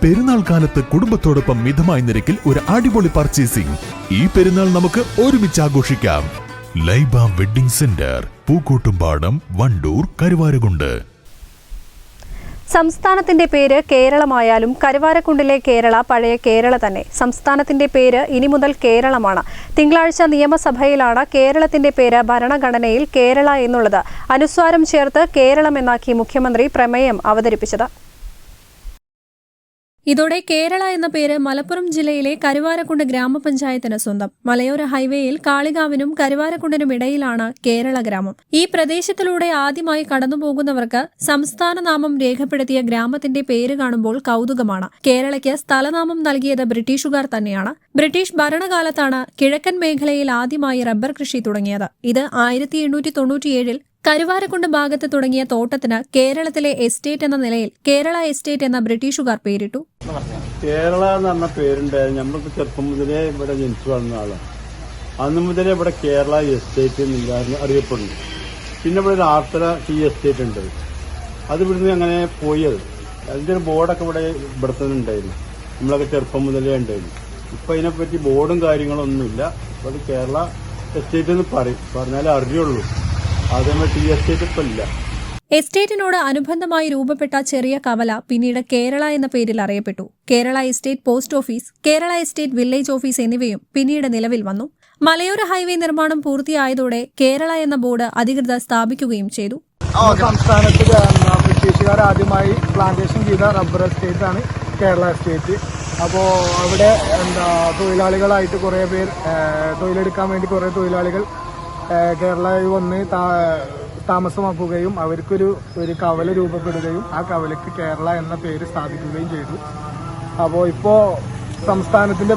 പെരുന്നാൾ കാലത്ത് കുടുംബത്തോടൊപ്പം മിതമായ നിരക്കിൽ ഒരു അടിപൊളി പർച്ചേസിംഗ്. ഈ പെരുന്നാൾ നമുക്ക് ഒരുമിച്ച് ആഘോഷിക്കാം. Laiba wedding centre, Pookkottumpadam, Wandoor, Karuvarakundu. സംസ്ഥാനത്തിന്റെ പേര് കേരളമായാലും കരുവാരക്കുണ്ടിലെ കേരള പഴയ കേരള തന്നെ. സംസ്ഥാനത്തിന്റെ പേര് ഇനി മുതൽ കേരളമാണ്. തിങ്കളാഴ്ച നിയമസഭയിലാണ് കേരളത്തിന്റെ പേര് ഭരണഘടനയിൽ കേരള എന്നുള്ളത് അനുസ്വാരം ചേർത്ത് കേരളം എന്നാക്കി മുഖ്യമന്ത്രി പ്രമേയം അവതരിപ്പിച്ചത്. ഇതോടെ കേരള എന്ന പേര് മലപ്പുറം ജില്ലയിലെ കരുവാരക്കുണ്ട് ഗ്രാമപഞ്ചായത്തിന് സ്വന്തം. മലയോര ഹൈവേയിൽ കാളികാവിനും കരുവാരക്കുണ്ടിനും ഇടയിലാണ് കേരള ഗ്രാമം. ഈ പ്രദേശത്തിലൂടെ ആദ്യമായി കടന്നുപോകുന്നവർക്ക് സംസ്ഥാന നാമം രേഖപ്പെടുത്തിയ ഗ്രാമത്തിന്റെ പേര് കാണുമ്പോൾ കൗതുകമാണ്. കേരളയ്ക്ക് സ്ഥലനാമം നൽകിയത് ബ്രിട്ടീഷുകാർ തന്നെയാണ്. ബ്രിട്ടീഷ് ഭരണകാലത്താണ് കിഴക്കൻ മേഖലയിൽ ആദ്യമായി റബ്ബർ കൃഷി തുടങ്ങിയത്. ഇത് 1897 കരുവാരക്കുണ്ട് ഭാഗത്ത് തുടങ്ങിയ തോട്ടത്തിന് കേരളത്തിലെ എസ്റ്റേറ്റ് എന്ന നിലയിൽ കേരള എസ്റ്റേറ്റ് എന്ന ബ്രിട്ടീഷുകാർ പേരിട്ടു. കേരള എന്ന് പറഞ്ഞ പേരുണ്ടായിരുന്നു. നമ്മൾക്ക് ചെറുപ്പം മുതലേ ഇവിടെ ജനിച്ചു വളർന്ന ആളാണ്. അന്ന് മുതലേ ഇവിടെ കേരള എസ്റ്റേറ്റ് എന്നില്ലായിരുന്നു അറിയപ്പെടുന്നു. പിന്നെ ഇവിടെ ഒരു ആർത്തല ടീ എസ്റ്റേറ്റ് ഉണ്ട്. അത് ഇവിടുന്ന് അങ്ങനെ പോയത്. അതിന്റെ ഒരു ബോർഡൊക്കെ ഇവിടെ തന്നെ ഉണ്ടായിരുന്നു. നമ്മളൊക്കെ ചെറുപ്പം മുതലേ ഉണ്ടായിരുന്നു. ഇപ്പൊ അതിനെപ്പറ്റി ബോർഡും കാര്യങ്ങളൊന്നുമില്ല. അത് കേരള എസ്റ്റേറ്റ് എന്ന് പറഞ്ഞാലേ അറിയുള്ളൂ. എസ്റ്റേറ്റിനോട് അനുബന്ധമായി രൂപപ്പെട്ട ചെറിയ കവല പിന്നീട് കേരള എന്ന പേരിൽ അറിയപ്പെട്ടു. Kerala estate post office, Kerala estate village office എന്നിവയും പിന്നീട് നിലവിൽ വന്നു. മലയോര ഹൈവേ നിർമ്മാണം പൂർത്തിയായതോടെ കേരള എന്ന ബോർഡ് അധികൃതർ സ്ഥാപിക്കുകയും ചെയ്തു. സംസ്ഥാനത്ത് ബ്രിട്ടീഷുകാർ ആദ്യമായി പ്ലാന്റേഷൻ ചെയ്ത റബ്ബർ എസ്റ്റേറ്റ് ആണ് കേരള എസ്റ്റേറ്റ്. അപ്പോൾ അവിടെ തൊഴിലാളികളായിട്ട് കുറേ പേർ തൊഴിലെടുക്കാൻ വേണ്ടി കുറേ തൊഴിലാളികൾ കേരളയിൽ വന്ന് താമസമാക്കുകയും അവർക്കൊരു കവല രൂപപ്പെടുകയും ആ കവലയ്ക്ക് കേരള എന്ന പേര് സ്ഥാപിക്കുകയും ചെയ്തു. അപ്പോൾ ഇപ്പോൾ സംസ്ഥാനത്തിന്റെ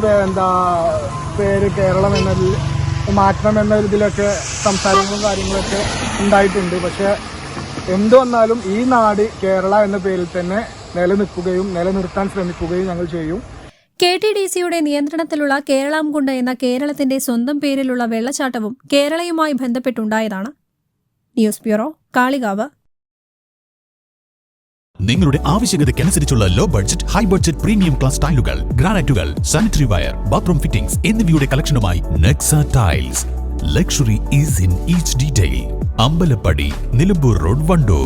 പേര് കേരളം എന്നതിൽ മാറ്റണം എന്ന ഇതിലൊക്കെ സംസാരങ്ങളും കാര്യങ്ങളൊക്കെ ഉണ്ടായിട്ടുണ്ട്. പക്ഷെ എന്തു വന്നാലും ഈ നാട് കേരള എന്ന പേരിൽ തന്നെ നിലനിർത്താൻ ശ്രമിക്കുകയും ഞങ്ങൾ ചെയ്യും. KTDCയുടെ നിയന്ത്രണത്തിലുള്ള കേരളാംകുണ്ട് എന്ന കേരളത്തിന്റെ സ്വന്തം പേരിലുള്ള വെള്ളച്ചാട്ടവും കേരളയുമായി ബന്ധപ്പെട്ടുണ്ടായതാണ്. News bureau, Kalikavu. നിങ്ങളുടെ ആവശ്യകതയ്ക്കനുസരിച്ചുള്ള low budget, high budget, premium class ടൈലുകൾ, ഗ്രാനൈറ്റുകൾ, സാനിറ്ററി വയർ, ബാത്റൂം ഫിറ്റിംഗ്സ് എന്നിവയുടെ കളക്ഷനുമായി Nexa tiles. Luxury is in each detail. Ambalappadi, Nilambur road, Wandoor.